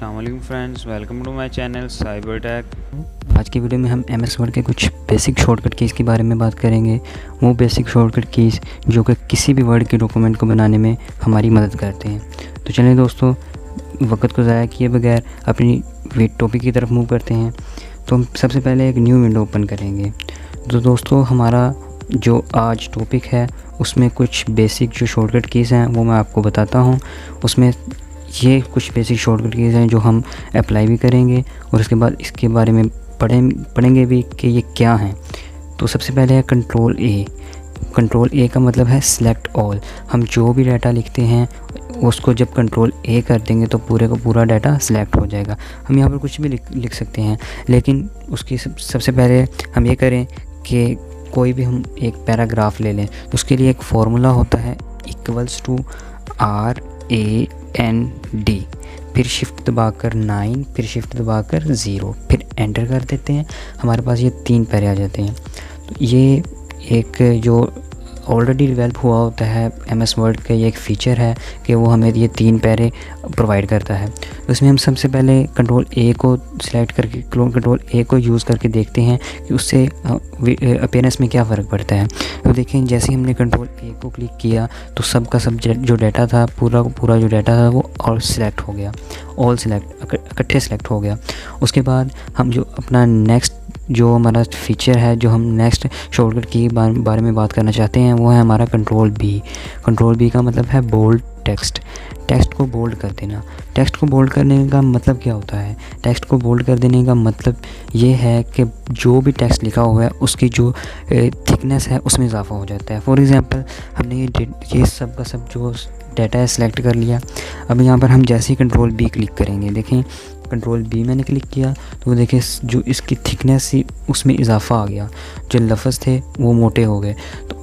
अस्सलाम वालेकुम friends, welcome to my channel cyber tech. आज की वीडियो में हम एमएस वर्ड के कुछ बेसिक शॉर्टकट कीज़ के बारे में बात करेंगे। वो बेसिक शॉर्टकट कीज़ जो कि किसी भी वर्ड के डॉक्यूमेंट को बनाने में हमारी मदद करते हैं। तो चलिए दोस्तों, वक्त को ज़ाया किए बगैर अपनी टॉपिक की तरफ मूव करते हैं। तो हम सबसे पहले एक न्यू विंडो ओपन करेंगे। तो दोस्तों, हमारा जो आज टॉपिक है उसमें कुछ बेसिक जो शॉर्टकट कीज़ हैं वो मैं आपको बताता हूँ। उसमें ये कुछ बेसिक शॉर्टकट कीज़ हैं जो हम अप्लाई भी करेंगे और उसके बाद इसके बारे में पढ़ेंगे भी कि ये क्या हैं। तो सबसे पहले है कंट्रोल ए। कंट्रोल ए का मतलब है सिलेक्ट ऑल। हम जो भी डाटा लिखते हैं उसको जब कंट्रोल ए कर देंगे तो पूरे का पूरा डाटा सिलेक्ट हो जाएगा। हम यहाँ पर कुछ भी लिख सकते हैं, लेकिन उसकी सबसे पहले हम ये करें कि कोई भी हम एक पैराग्राफ ले लें। तो उसके लिए एक फार्मूला होता है =RAND, फिर शिफ्ट दबाकर 9, फिर शिफ्ट दबाकर 0, फिर एंटर कर देते हैं। हमारे पास ये 3 पैरे आ जाते हैं। तो ये एक जो ऑलरेडी डेवलप हुआ होता है एमएस वर्ड का ये एक फ़ीचर है कि वो हमें ये 3 पैरे प्रोवाइड करता है। उसमें हम सबसे पहले कंट्रोल ए को सिलेक्ट करके कंट्रोल ए को यूज़ करके देखते हैं कि उससे अपीयरेंस में क्या फ़र्क पड़ता है। तो देखें, जैसे हमने कंट्रोल ए को क्लिक किया तो सब का सब जो डाटा था पूरा जो डाटा था वो ऑल सिलेक्ट हो गया, इकट्ठे सिलेक्ट हो गया। उसके बाद हम जो अपना नेक्स्ट जो हमारा फीचर है, जो हम नेक्स्ट शॉर्टकट की बारे में बात करना चाहते हैं, वो है हमारा कंट्रोल बी। कंट्रोल बी का मतलब है बोल्ड टेक्स्ट को बोल्ड कर देना। टेक्स्ट को बोल्ड करने का मतलब क्या होता है? टेक्स्ट को बोल्ड कर देने का मतलब ये है कि जो भी टेक्स्ट लिखा हुआ है उसकी जो थिकनेस है उसमें इजाफा हो जाता है। फॉर एग्ज़ाम्पल, हमने ये सब का सब जो डाटा है सिलेक्ट कर लिया। अब यहाँ पर हम जैसे ही कंट्रोल बी क्लिक करेंगे, देखें कंट्रोल बी मैंने क्लिक किया तो देखें जो इसकी थिकनेस थी उसमें इजाफा आ गया, जो लफ्ज़ थे वो मोटे हो गए। तो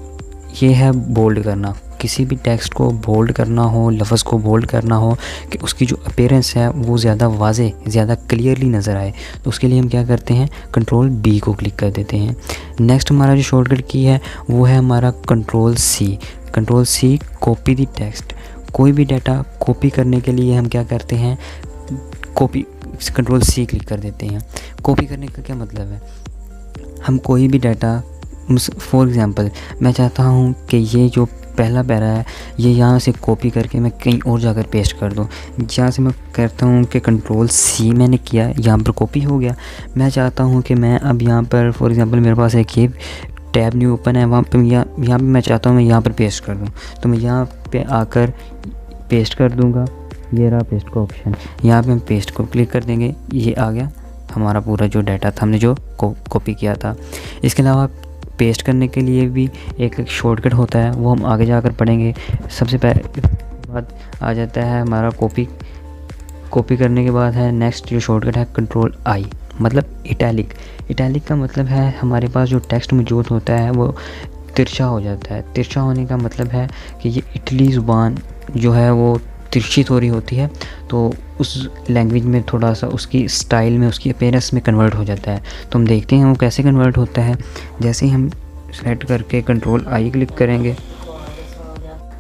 ये है बोल्ड करना। किसी भी टेक्स्ट को बोल्ड करना हो, लफ्ज़ को बोल्ड करना हो कि उसकी जो अपीयरेंस है वो ज़्यादा वाज़े, ज़्यादा क्लियरली नज़र आए, तो उसके लिए हम क्या करते हैं, कंट्रोल बी को क्लिक कर देते हैं। नेक्स्ट हमारा जो शॉर्टकट की है वो है हमारा control C. Control C copy the text. कोई भी डाटा कॉपी करने के लिए हम क्या करते हैं, कंट्रोल सी क्लिक कर देते हैं। कॉपी करने का क्या मतलब है, हम कोई भी डाटा, फॉर एग्ज़ाम्पल मैं चाहता हूँ कि ये जो पहला पैरा है ये यहाँ से कॉपी करके मैं कहीं और जाकर पेस्ट कर दूँ। जहाँ से मैं करता हूँ कि कंट्रोल सी मैंने किया, यहाँ पर कॉपी हो गया। मैं चाहता हूँ कि मैं अब यहाँ पर फॉर एग्ज़ाम्पल मेरे पास एक ये टैब न्यू ओपन है, वहाँ पर यहाँ पर मैं चाहता हूँ मैं यहाँ पर पेस्ट कर दूँ, तो मैं यहाँ पे आकर पेस्ट कर दूँगा। ये रहा पेस्ट का ऑप्शन, यहाँ पे हम पेस्ट को क्लिक कर देंगे, ये आ गया हमारा पूरा जो डाटा था हमने जो कॉपी किया था। इसके अलावा पेस्ट करने के लिए भी एक शॉर्टकट होता है, वो हम आगे जाकर पढ़ेंगे। सबसे पहले बाद आ जाता है हमारा कॉपी करने के बाद है नेक्स्ट जो शॉर्टकट है कंट्रोल आई, मतलब इटैलिक। इटैलिक का मतलब है हमारे पास जो टेक्स्ट मौजूद होता है वो तिरछा हो जाता है। तिरछा होने का मतलब है कि ये इटली ज़ुबान जो है वो तिरछी थोड़ी होती है, तो उस लैंग्वेज में थोड़ा सा उसकी स्टाइल में, उसकी अपीयरेंस में कन्वर्ट हो जाता है। तो हम देखते हैं वो कैसे कन्वर्ट होता है। जैसे ही हम सेलेक्ट करके कंट्रोल आई क्लिक करेंगे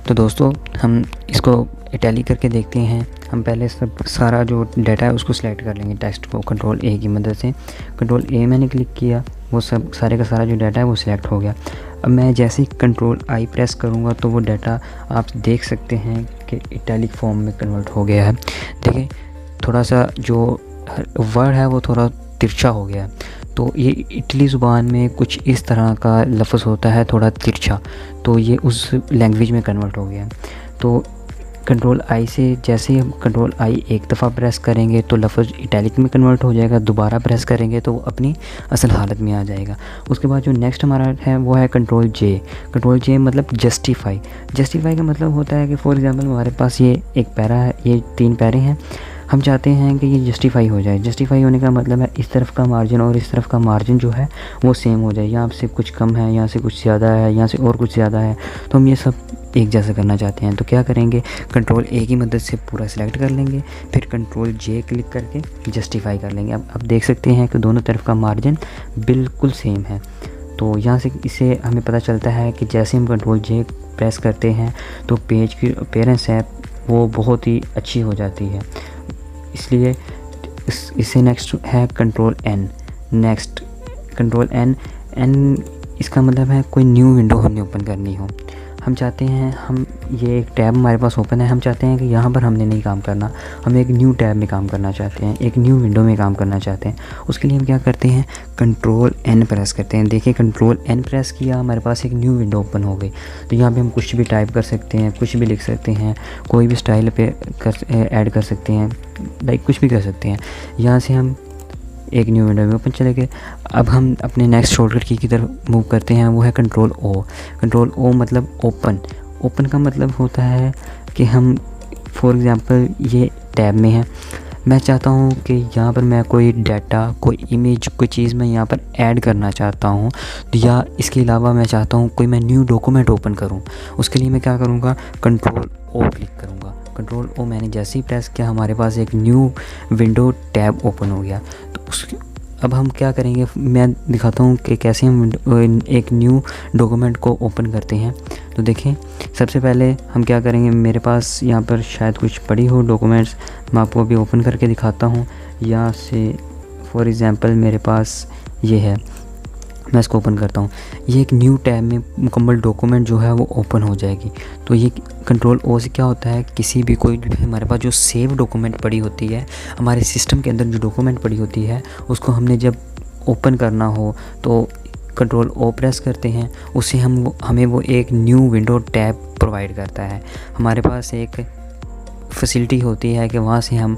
तो दोस्तों हम इसको इटैलिक करके देखते हैं। हम पहले सारा जो डाटा है उसको सिलेक्ट कर लेंगे, टेक्स्ट को कंट्रोल ए की मदद से। कंट्रोल ए मैंने क्लिक किया, वो सब सारे का सारा जो डाटा है वो सिलेक्ट हो गया। अब मैं जैसे ही कंट्रोल आई प्रेस करूँगा तो वो डाटा आप देख सकते हैं कि इटैलिक फॉर्म में कन्वर्ट हो गया है। देखिए, थोड़ा सा जो वर्ड है वो थोड़ा तिरछा हो गया है। तो ये इटली ज़ुबान में कुछ इस तरह का लफ्ज़ होता है, थोड़ा तिरछा, तो ये उस लैंग्वेज में कन्वर्ट हो गया। तो कंट्रोल आई से जैसे ही हम कंट्रोल आई एक दफ़ा प्रेस करेंगे तो लफ्ज़ इटैलिक में कन्वर्ट हो जाएगा, दोबारा प्रेस करेंगे तो वो अपनी असल हालत में आ जाएगा। उसके बाद जो नेक्स्ट हमारा है वो है कंट्रोल जे। कंट्रोल जे मतलब जस्टिफाई। जस्टिफाई का मतलब होता है कि फॉर एग्ज़ाम्पल हमारे पास ये एक पैरा है, ये 3 पैरे हैं, हम चाहते हैं कि ये जस्टिफाई हो जाए। जस्टिफाई होने का मतलब है इस तरफ का मार्जिन और इस तरफ का मार्जिन जो है वो सेम हो जाए। यहाँ से कुछ कम है, यहाँ से कुछ ज़्यादा है, यहाँ से और कुछ ज़्यादा है, तो हम ये सब एक जैसा करना चाहते हैं। तो क्या करेंगे, कंट्रोल ए की मदद से पूरा सिलेक्ट कर लेंगे, फिर कंट्रोल जे क्लिक करके जस्टिफाई कर लेंगे। अब देख सकते हैं कि दोनों तरफ का मार्जिन बिल्कुल सेम है। तो यहाँ से इसे हमें पता चलता है कि जैसे हम कंट्रोल जे प्रेस करते हैं तो पेज की अपीयरेंस है वो बहुत ही अच्छी हो जाती है। इसलिए इससे नेक्स्ट है control N. Next control N इसका मतलब है कोई न्यू विंडो हमने ओपन करनी हो। हम चाहते हैं हम ये एक टैब हमारे पास ओपन है, हम चाहते हैं कि यहाँ पर हमने नहीं काम करना, हम एक न्यू टैब में काम करना चाहते हैं, एक न्यू विंडो में काम करना चाहते हैं। उसके लिए हम क्या करते हैं, कंट्रोल एन प्रेस करते हैं। देखिए कंट्रोल एन प्रेस किया, हमारे पास एक न्यू विंडो ओपन हो गई। तो यहाँ पे हम कुछ भी टाइप कर सकते हैं, कुछ भी लिख सकते हैं, कोई भी स्टाइल पे ऐड कर सकते हैं, लाइक कुछ भी कर सकते हैं। यहाँ से हम एक न्यू विंडो में ओपन चले गए। अब हम अपने नेक्स्ट शॉर्टकट की तरफ मूव करते हैं, वो है कंट्रोल ओ। कंट्रोल ओ मतलब ओपन। ओपन का मतलब होता है कि हम फॉर एग्ज़ाम्पल ये टैब में है, मैं चाहता हूँ कि यहाँ पर मैं कोई डाटा, कोई इमेज, कोई चीज़ मैं यहाँ पर ऐड करना चाहता हूँ, या इसके अलावा मैं चाहता हूँ कोई मैं न्यू डॉक्यूमेंट ओपन करूँ। उसके लिए मैं क्या करूँगा, कंट्रोल ओ क्लिक करूँगा। कंट्रोल ओ मैंने जैसे ही प्रेस किया, हमारे पास एक न्यू विंडो टैब ओपन हो गया। तो अब हम क्या करेंगे, मैं दिखाता हूँ कि कैसे हम एक न्यू डॉक्यूमेंट को ओपन करते हैं। तो देखें, सबसे पहले हम क्या करेंगे, मेरे पास यहाँ पर शायद कुछ पड़ी हो डॉक्यूमेंट्स, मैं आपको अभी ओपन करके दिखाता हूँ। यहाँ से फॉर एग्ज़ाम्पल मेरे पास ये है, मैं इसको ओपन करता हूँ। ये एक न्यू टैब में मुकम्मल डॉक्यूमेंट जो है वो ओपन हो जाएगी। तो ये कंट्रोल ओ से क्या होता है, किसी भी कोई हमारे पास जो सेव डॉक्यूमेंट पड़ी होती है, हमारे सिस्टम के अंदर जो डॉक्यूमेंट पड़ी होती है, उसको हमने जब ओपन करना हो तो कंट्रोल ओ प्रेस करते हैं, उससे हमें वो एक न्यू विंडो टैब प्रोवाइड करता है। हमारे पास एक फैसिलिटी होती है कि वहाँ से हम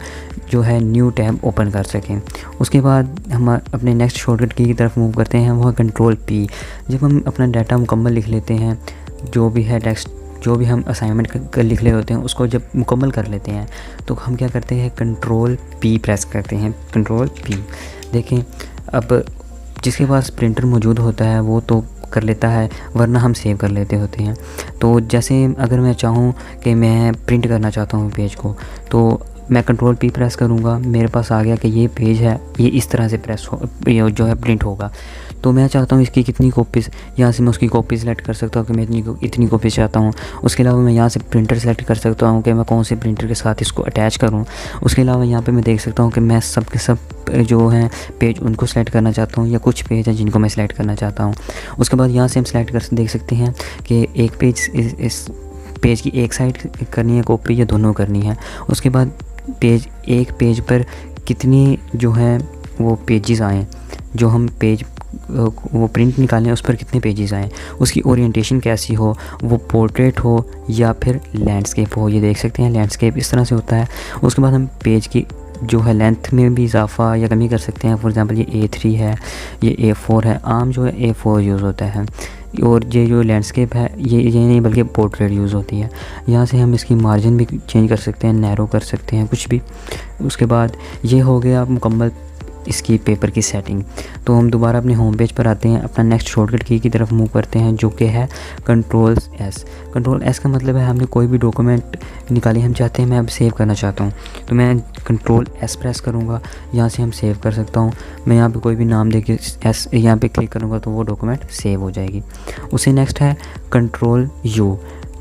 जो है न्यू टैब ओपन कर सकें। उसके बाद हम अपने नेक्स्ट शॉर्टकट की तरफ मूव करते हैं, वो है कंट्रोल पी। जब हम अपना डाटा मुकम्मल लिख लेते हैं, जो भी है टेक्स्ट, जो भी हम असाइनमेंट लिख रहे होते हैं, उसको जब मुकम्मल कर लेते हैं तो हम क्या करते हैं, कंट्रोल पी प्रेस करते हैं। कंट्रोल पी, देखें अब जिसके पास प्रिंटर मौजूद होता है वो तो कर लेता है, वरना हम सेव कर लेते होते हैं। तो जैसे अगर मैं चाहूँ कि मैं प्रिंट करना चाहता हूँ पेज को, तो मैं कंट्रोल पी प्रेस करूँगा, मेरे पास आ गया कि ये पेज है, ये इस तरह से जो है प्रिंट होगा। तो मैं चाहता हूँ इसकी कितनी कॉपीज़, यहाँ से मैं उसकी कॉपी सेलेक्ट कर सकता हूँ कि मैं इतनी कॉपीज़ चाहता हूँ। उसके अलावा मैं यहाँ से प्रिंटर सेलेक्ट कर सकता हूँ कि मैं कौन से प्रिंटर के साथ इसको अटैच करूँ। उसके अलावा यहाँ पे मैं देख सकता हूँ कि मैं सब के सब जो हैं पेज उनको सेलेक्ट करना चाहता हूँ, या कुछ पेज हैं जिनको मैं सेलेक्ट करना चाहता हूँ। उसके बाद यहाँ से हम सेलेक्ट कर देख सकते हैं कि एक पेज इस पेज की एक साइड करनी है कॉपी या दोनों करनी है। उसके बाद एक पेज पर कितनी जो है वो पेजेस आए, जो हम पेज वो प्रिंट निकालें उस पर कितने पेजेस आएँ, उसकी ओरिएंटेशन कैसी हो, वो पोर्ट्रेट हो या फिर लैंडस्केप हो। ये देख सकते हैं लैंडस्केप इस तरह से होता है। उसके बाद हम पेज की जो है लेंथ में भी इजाफा या कमी कर सकते हैं। फॉर एग्ज़ाम्पल ये A3 है, ये A4 है, आम जो है A4 यूज़ होता है। और ये जो लैंडस्केप है ये नहीं बल्कि पोर्ट्रेट यूज़ होती है। यहाँ से हम इसकी मार्जिन भी चेंज कर सकते हैं, नैरो कर सकते हैं, कुछ भी। उसके बाद ये हो गया मुकम्मल इसकी पेपर की सेटिंग। तो हम दोबारा अपने होम पेज पर आते हैं, अपना नेक्स्ट शॉर्टकट की तरफ मूव करते हैं, जो कि है कंट्रोल एस। कंट्रोल एस का मतलब है हमने कोई भी डॉक्यूमेंट निकाली, हम चाहते हैं मैं अब सेव करना चाहता हूँ, तो मैं कंट्रोल एस प्रेस करूँगा, यहाँ से हम सेव कर सकता हूँ। मैं यहाँ पे कोई भी नाम देके एस यहाँ पे क्लिक करूँगा तो वो डॉक्यूमेंट सेव हो जाएगी। उससे नेक्स्ट है कंट्रोल यू।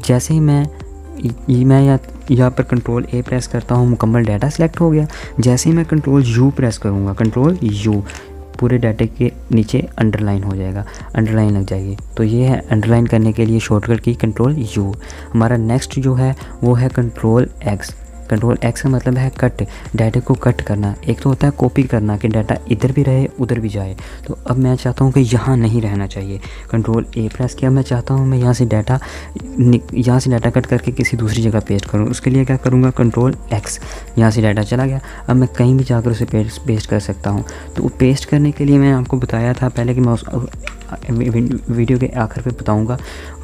जैसे ही मैं यहाँ पर कंट्रोल ए प्रेस करता हूँ, मुकम्मल डाटा सेलेक्ट हो गया। जैसे ही मैं कंट्रोल यू प्रेस करूँगा, कंट्रोल यू, पूरे डाटे के नीचे अंडरलाइन हो जाएगा, अंडरलाइन लग जाएगी। तो ये है अंडरलाइन करने के लिए शॉर्टकट की कंट्रोल यू। हमारा नेक्स्ट जो है वो है कंट्रोल एक्स। कंट्रोल एक्स का मतलब है कट, डाटा को कट करना। एक तो होता है कॉपी करना कि डाटा इधर भी रहे उधर भी जाए। तो अब मैं चाहता हूँ कि यहाँ नहीं रहना चाहिए, कंट्रोल ए प्रेस किया, मैं चाहता हूँ मैं यहाँ से डाटा कट करके किसी दूसरी जगह पेस्ट करूँ। उसके लिए क्या करूँगा, कंट्रोल एक्स, यहाँ से डाटा चला गया। अब मैं कहीं भी जाकर उसे पेस्ट कर सकता हूँ। तो पेस्ट करने के लिए मैंने आपको बताया था पहले कि मैं उस वीडियो के आखिर पे बताऊंगा।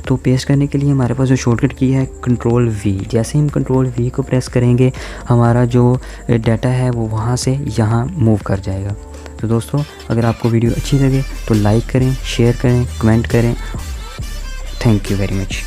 तो पेस्ट करने के लिए हमारे पास जो शॉर्टकट की है कंट्रोल वी। जैसे ही हम कंट्रोल वी को प्रेस करेंगे, हमारा जो डाटा है वो वहाँ से यहाँ मूव कर जाएगा। तो दोस्तों, अगर आपको वीडियो अच्छी लगे तो लाइक करें, शेयर करें, कमेंट करें। Thank you very much.